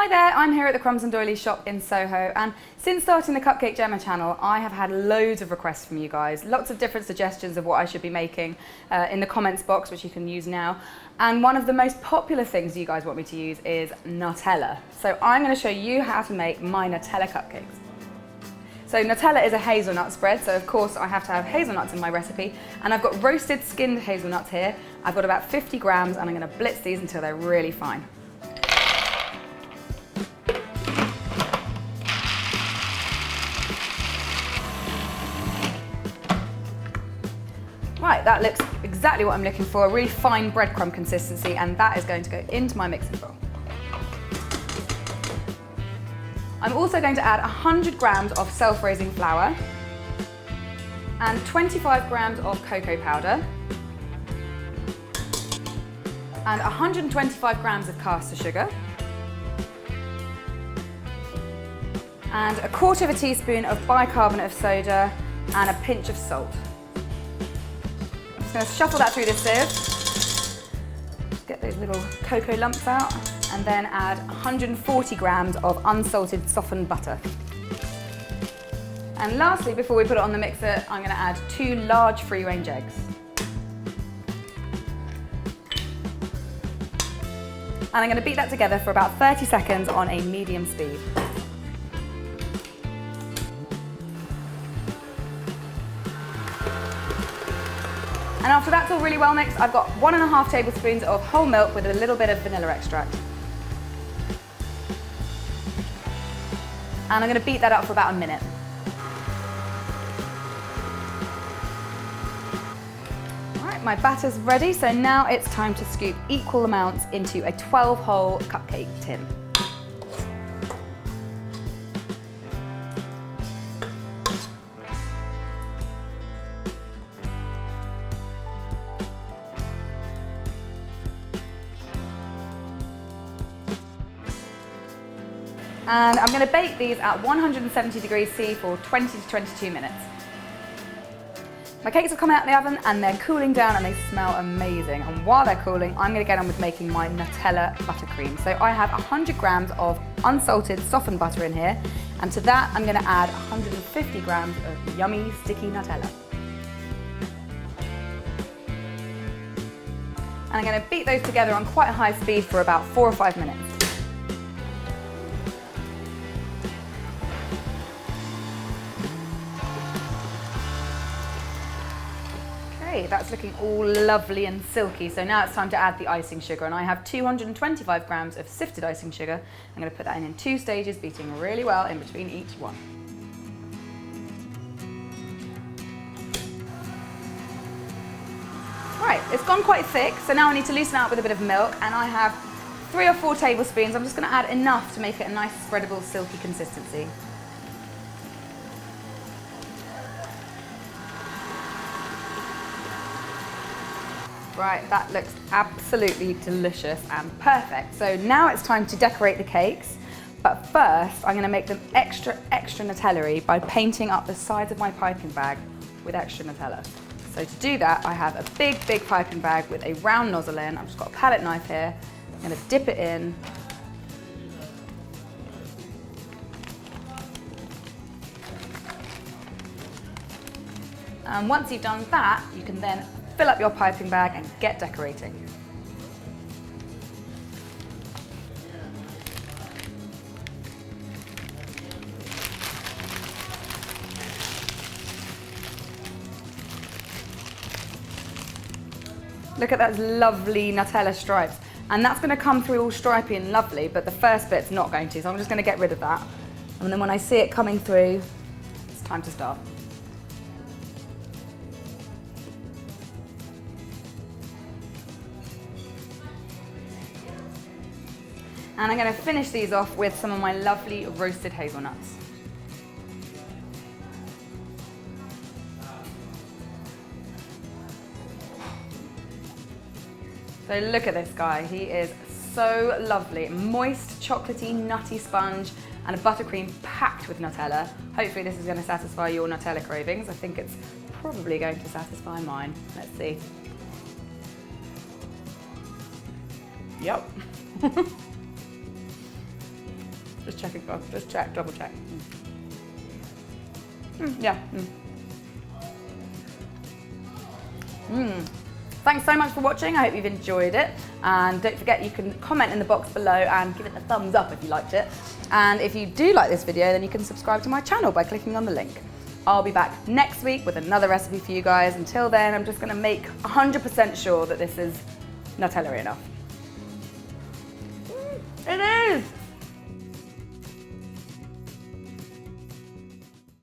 Hi there, I'm here at the Crumbs Doilies shop in Soho, and since starting the Cupcake Jemma channel I have had loads of requests from you guys, lots of different suggestions of what I should be making in the comments box, which you can use now. And one of the most popular things you guys want me to use is Nutella. So I'm going to show you how to make my Nutella cupcakes. So Nutella is a hazelnut spread, so of course I have to have hazelnuts in my recipe, and I've got roasted skinned hazelnuts here. I've got about 50 grams and I'm going to blitz these until they're really fine. Right, that looks exactly what I'm looking for, a really fine breadcrumb consistency, and that is going to go into my mixing bowl. I'm also going to add 100 grams of self-raising flour and 25 grams of cocoa powder and 125 grams of caster sugar and a quarter of a teaspoon of bicarbonate of soda and a pinch of salt. I'm just going to shuffle that through this sieve, get those little cocoa lumps out, and then add 140 grams of unsalted softened butter. And lastly, before we put it on the mixer, I'm going to add 2 large free-range eggs. And I'm going to beat that together for about 30 seconds on a medium speed. And after that's all really well mixed, I've got 1.5 tablespoons of whole milk with a little bit of vanilla extract. And I'm going to beat that up for about a minute. Alright, my batter's ready, so now it's time to scoop equal amounts into a 12-hole cupcake tin. And I'm going to bake these at 170 degrees C for 20 to 22 minutes. My cakes have come out of the oven and they're cooling down and they smell amazing. And while they're cooling, I'm going to get on with making my Nutella buttercream. So I have 100 grams of unsalted softened butter in here, and to that I'm going to add 150 grams of yummy sticky Nutella. And I'm going to beat those together on quite a high speed for about 4 or 5 minutes. Okay, that's looking all lovely and silky, so now it's time to add the icing sugar, and I have 225 grams of sifted icing sugar. I'm going to put that in 2 stages, beating really well in between each one. Right, it's gone quite thick, so now I need to loosen out with a bit of milk, and I have 3 or 4 tablespoons. I'm just going to add enough to make it a nice spreadable, silky consistency. Right, that looks absolutely delicious and perfect. So now it's time to decorate the cakes, but first I'm going to make them extra Nutella-y by painting up the sides of my piping bag with extra Nutella. So to do that, I have a big piping bag with a round nozzle in. I've just got a palette knife here. I'm going to dip it in. And once you've done that, you can then fill up your piping bag and get decorating. Look at those lovely Nutella stripes. And that's going to come through all stripy and lovely, but the first bit's not going to, so I'm just going to get rid of that. And then when I see it coming through, it's time to start. And I'm going to finish these off with some of my lovely roasted hazelnuts. So look at this guy, he is so lovely. Moist, chocolatey, nutty sponge and a buttercream packed with Nutella. Hopefully this is going to satisfy your Nutella cravings. I think it's probably going to satisfy mine. Let's see. Yep. Just checking, just check, double check. Yeah. Thanks so much for watching. I hope you've enjoyed it. And don't forget, you can comment in the box below and give it a thumbs up if you liked it. And if you do like this video, then you can subscribe to my channel by clicking on the link. I'll be back next week with another recipe for you guys. Until then, I'm just gonna make 100% sure that this is Nutella enough.